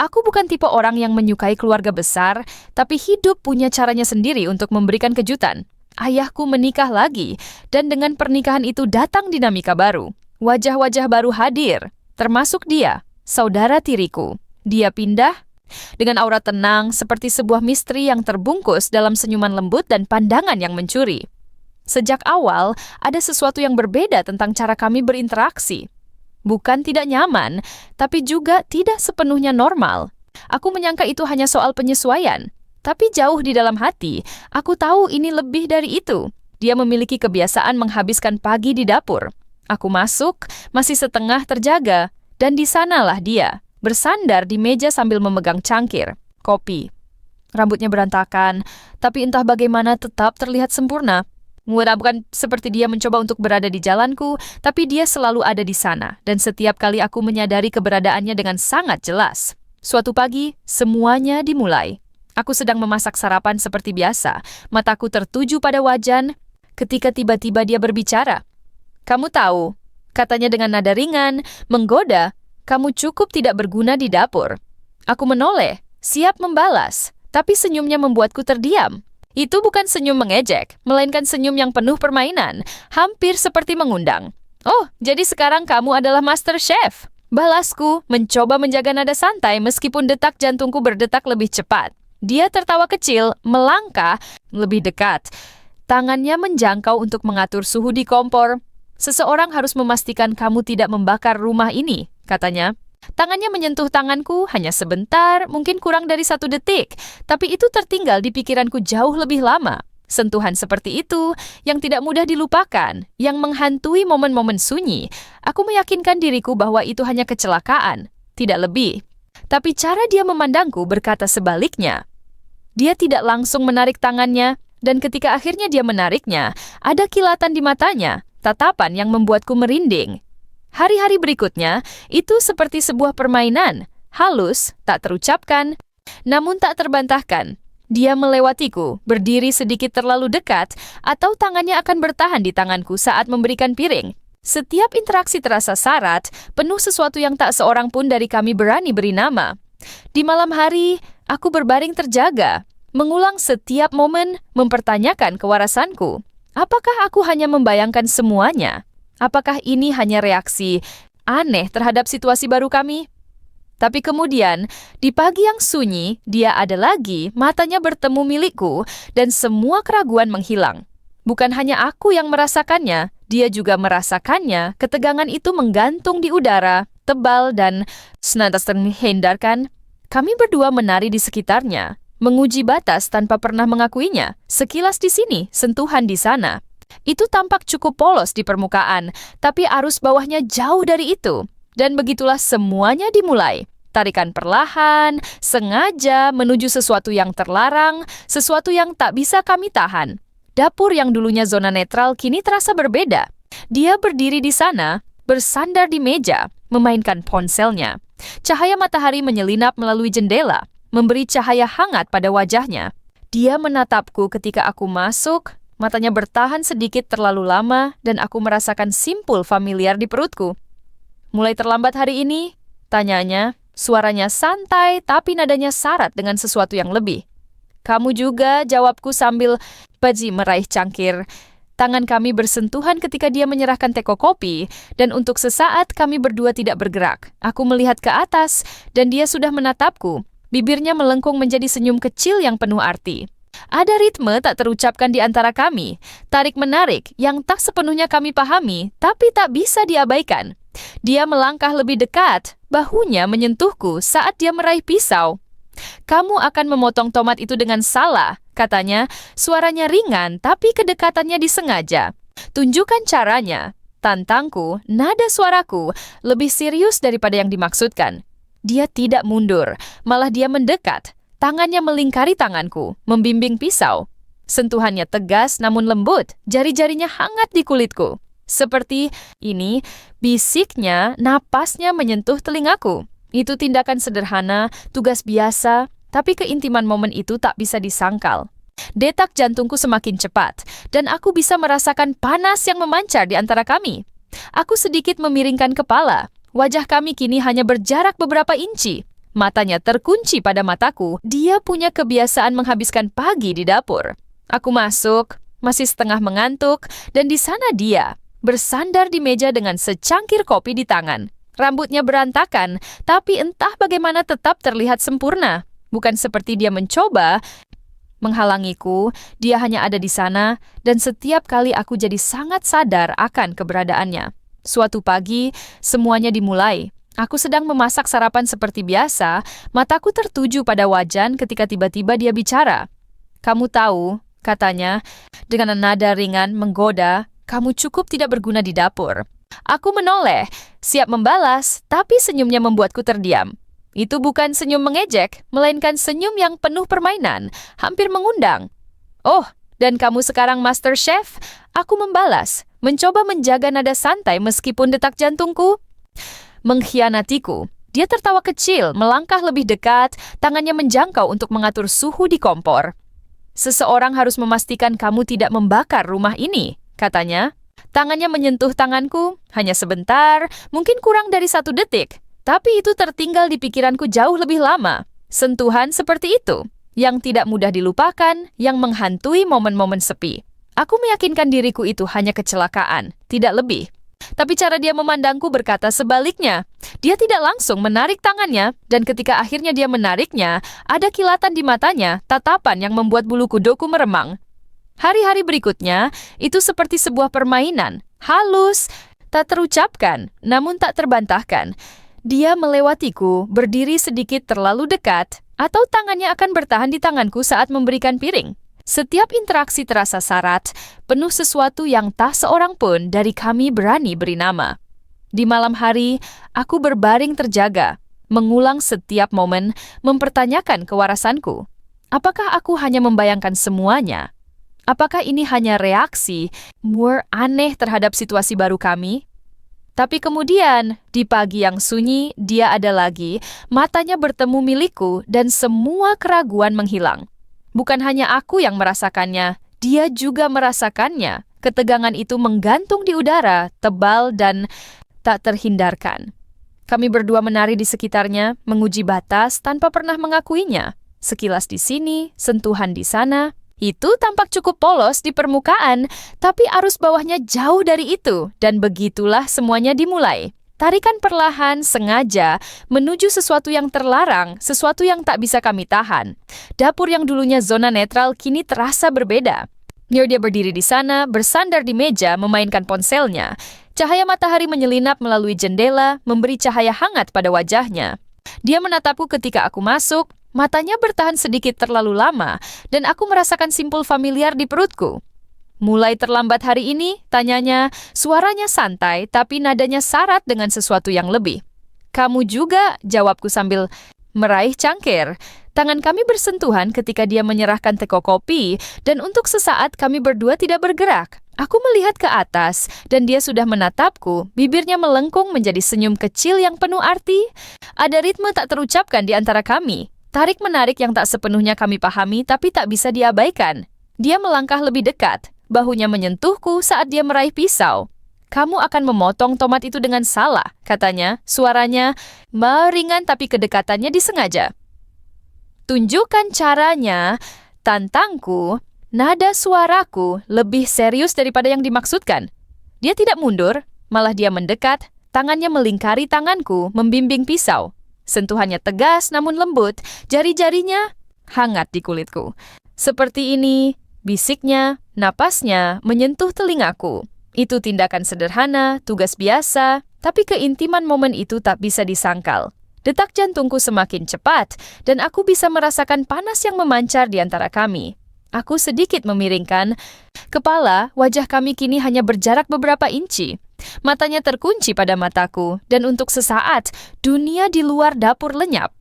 Aku bukan tipe orang yang menyukai keluarga besar, tapi hidup punya caranya sendiri untuk memberikan kejutan. Ayahku menikah lagi, dan dengan pernikahan itu datang dinamika baru. Wajah-wajah baru hadir, termasuk dia, saudara tiriku. Dia pindah dengan aura tenang seperti sebuah misteri yang terbungkus dalam senyuman lembut dan pandangan yang mencuri. Sejak awal, ada sesuatu yang berbeda tentang cara kami berinteraksi. Bukan tidak nyaman, tapi juga tidak sepenuhnya normal. Aku menyangka itu hanya soal penyesuaian. Tapi jauh di dalam hati, aku tahu ini lebih dari itu. Dia memiliki kebiasaan menghabiskan pagi di dapur. Aku masuk, masih setengah terjaga, dan di sanalah dia, bersandar di meja sambil memegang cangkir, kopi. Rambutnya berantakan, tapi entah bagaimana tetap terlihat sempurna. Bukan seperti dia mencoba untuk berada di jalanku, tapi dia selalu ada di sana, dan setiap kali aku menyadari keberadaannya dengan sangat jelas. Suatu pagi, semuanya dimulai. Aku sedang memasak sarapan seperti biasa, mataku tertuju pada wajan, ketika tiba-tiba dia berbicara. "Kamu tahu," katanya dengan nada ringan, menggoda, "kamu cukup tidak berguna di dapur." Aku menoleh, siap membalas, tapi senyumnya membuatku terdiam. Itu bukan senyum mengejek, melainkan senyum yang penuh permainan, hampir seperti mengundang. "Oh, jadi sekarang kamu adalah Master Chef." Balasku, mencoba menjaga nada santai meskipun detak jantungku berdetak lebih cepat. Dia tertawa kecil, melangkah lebih dekat. Tangannya menjangkau untuk mengatur suhu di kompor. "Seseorang harus memastikan kamu tidak membakar rumah ini," katanya. Tangannya menyentuh tanganku hanya sebentar, mungkin kurang dari 1 detik, tapi itu tertinggal di pikiranku jauh lebih lama. Sentuhan seperti itu, yang tidak mudah dilupakan, yang menghantui momen-momen sunyi. Aku meyakinkan diriku bahwa itu hanya kecelakaan, tidak lebih. Tapi cara dia memandangku berkata sebaliknya. Dia tidak langsung menarik tangannya, dan ketika akhirnya dia menariknya, ada kilatan di matanya, tatapan yang membuatku merinding. Hari-hari berikutnya, itu seperti sebuah permainan, halus, tak terucapkan, namun tak terbantahkan. Dia melewatiku, berdiri sedikit terlalu dekat, atau tangannya akan bertahan di tanganku saat memberikan piring. Setiap interaksi terasa syarat, penuh sesuatu yang tak seorang pun dari kami berani beri nama. Di malam hari, aku berbaring terjaga, mengulang setiap momen, mempertanyakan kewarasanku. Apakah aku hanya membayangkan semuanya? Apakah ini hanya reaksi aneh terhadap situasi baru kami? Tapi kemudian, di pagi yang sunyi, dia ada lagi, matanya bertemu milikku, dan semua keraguan menghilang. Bukan hanya aku yang merasakannya, dia juga merasakannya. Ketegangan itu menggantung di udara, tebal dan senantiasa terhindarkan. Kami berdua menari di sekitarnya, menguji batas tanpa pernah mengakuinya. Sekilas di sini, sentuhan di sana. Itu tampak cukup polos di permukaan, tapi arus bawahnya jauh dari itu. Dan begitulah semuanya dimulai. Tarikan perlahan, sengaja menuju sesuatu yang terlarang, sesuatu yang tak bisa kami tahan. Dapur yang dulunya zona netral kini terasa berbeda. Dia berdiri di sana, bersandar di meja, memainkan ponselnya. Cahaya matahari menyelinap melalui jendela, memberi cahaya hangat pada wajahnya. Dia menatapku ketika aku masuk. Matanya bertahan sedikit terlalu lama, dan aku merasakan simpul familiar di perutku. "Mulai terlambat hari ini?" tanyanya. Suaranya santai, tapi nadanya syarat dengan sesuatu yang lebih. "Kamu juga," jawabku sambil Baji meraih cangkir. Tangan kami bersentuhan ketika dia menyerahkan teko kopi, dan untuk sesaat kami berdua tidak bergerak. Aku melihat ke atas, dan dia sudah menatapku. Bibirnya melengkung menjadi senyum kecil yang penuh arti. Ada ritme tak terucapkan di antara kami, tarik-menarik yang tak sepenuhnya kami pahami, tapi tak bisa diabaikan. Dia melangkah lebih dekat, bahunya menyentuhku saat dia meraih pisau. "Kamu akan memotong tomat itu dengan salah," katanya, suaranya ringan tapi kedekatannya disengaja. "Tunjukkan caranya." Tantangku, nada suaraku, lebih serius daripada yang dimaksudkan. Dia tidak mundur, malah dia mendekat. Tangannya melingkari tanganku, membimbing pisau. Sentuhannya tegas namun lembut, jari-jarinya hangat di kulitku. Seperti ini, bisiknya, napasnya menyentuh telingaku. Itu tindakan sederhana, tugas biasa, tapi keintiman momen itu tak bisa disangkal. Detak jantungku semakin cepat, dan aku bisa merasakan panas yang memancar di antara kami. Aku sedikit memiringkan kepala. Wajah kami kini hanya berjarak beberapa inci. Matanya terkunci pada mataku. Dia punya kebiasaan menghabiskan pagi di dapur. Aku masuk, masih setengah mengantuk, dan di sana dia, bersandar di meja dengan secangkir kopi di tangan. Rambutnya berantakan, tapi entah bagaimana tetap terlihat sempurna. Bukan seperti dia mencoba menghalangiku, dia hanya ada di sana, dan setiap kali aku jadi sangat sadar akan keberadaannya. Suatu pagi, semuanya dimulai. Aku sedang memasak sarapan seperti biasa, mataku tertuju pada Wajan ketika tiba-tiba dia bicara. "Kamu tahu," katanya, dengan nada ringan menggoda, "kamu cukup tidak berguna di dapur." Aku menoleh, siap membalas, tapi senyumnya membuatku terdiam. Itu bukan senyum mengejek, melainkan senyum yang penuh permainan, hampir mengundang. "Oh, dan kamu sekarang Master Chef?" Aku membalas, mencoba menjaga nada santai meskipun detak jantungku mengkhianatiku. Dia tertawa kecil, melangkah lebih dekat, tangannya menjangkau untuk mengatur suhu di kompor. "Seseorang harus memastikan kamu tidak membakar rumah ini," katanya. Tangannya menyentuh tanganku, hanya sebentar, mungkin kurang dari 1 detik. Tapi itu tertinggal di pikiranku jauh lebih lama. Sentuhan seperti itu, yang tidak mudah dilupakan, yang menghantui momen-momen sepi. Aku meyakinkan diriku itu hanya kecelakaan, tidak lebih. Tapi cara dia memandangku berkata sebaliknya. Dia tidak langsung menarik tangannya, dan ketika akhirnya dia menariknya, ada kilatan di matanya, tatapan yang membuat bulu kudoku meremang. Hari-hari berikutnya, itu seperti sebuah permainan, halus, tak terucapkan, namun tak terbantahkan. Dia melewatiku, berdiri sedikit terlalu dekat, atau tangannya akan bertahan di tanganku saat memberikan piring. Setiap interaksi terasa syarat, penuh sesuatu yang tak seorang pun dari kami berani beri nama. Di malam hari, aku berbaring terjaga, mengulang setiap momen, mempertanyakan kewarasanku. Apakah aku hanya membayangkan semuanya? Apakah ini hanya reaksi aneh terhadap situasi baru kami? Tapi kemudian, di pagi yang sunyi, dia ada lagi, matanya bertemu milikku, dan semua keraguan menghilang. Bukan hanya aku yang merasakannya, dia juga merasakannya. Ketegangan itu menggantung di udara, tebal dan tak terhindarkan. Kami berdua menari di sekitarnya, menguji batas tanpa pernah mengakuinya. Sekilas di sini, sentuhan di sana. Itu tampak cukup polos di permukaan, tapi arus bawahnya jauh dari itu, dan begitulah semuanya dimulai. Tarikan perlahan, sengaja, menuju sesuatu yang terlarang, sesuatu yang tak bisa kami tahan. Dapur yang dulunya zona netral kini terasa berbeda. Dia berdiri di sana, bersandar di meja, memainkan ponselnya. Cahaya matahari menyelinap melalui jendela, memberi cahaya hangat pada wajahnya. Dia menatapku ketika aku masuk, matanya bertahan sedikit terlalu lama, dan aku merasakan simpul familiar di perutku. "Mulai terlambat hari ini?" tanyanya, suaranya santai, tapi nadanya syarat dengan sesuatu yang lebih. "Kamu juga," jawabku sambil meraih cangkir. Tangan kami bersentuhan ketika dia menyerahkan teko kopi, dan untuk sesaat kami berdua tidak bergerak. Aku melihat ke atas, dan dia sudah menatapku, bibirnya melengkung menjadi senyum kecil yang penuh arti. Ada ritme tak terucapkan di antara kami. Tarik-menarik yang tak sepenuhnya kami pahami, tapi tak bisa diabaikan. Dia melangkah lebih dekat. Bahunya menyentuhku saat dia meraih pisau. "Kamu akan memotong tomat itu dengan salah," katanya. Suaranya meringan tapi kedekatannya disengaja. Tunjukkan caranya, tantangku. Nada suaraku lebih serius daripada yang dimaksudkan. Dia tidak mundur, malah dia mendekat, tangannya melingkari tanganku, membimbing pisau. Sentuhannya tegas namun lembut, jari-jarinya hangat di kulitku. "Seperti ini," bisiknya, napasnya menyentuh telingaku. Itu tindakan sederhana, tugas biasa, tapi keintiman momen itu tak bisa disangkal. Detak jantungku semakin cepat, dan aku bisa merasakan panas yang memancar di antara kami. Aku sedikit memiringkan kepala, wajah kami kini hanya berjarak beberapa inci. Matanya terkunci pada mataku, dan untuk sesaat, dunia di luar dapur lenyap.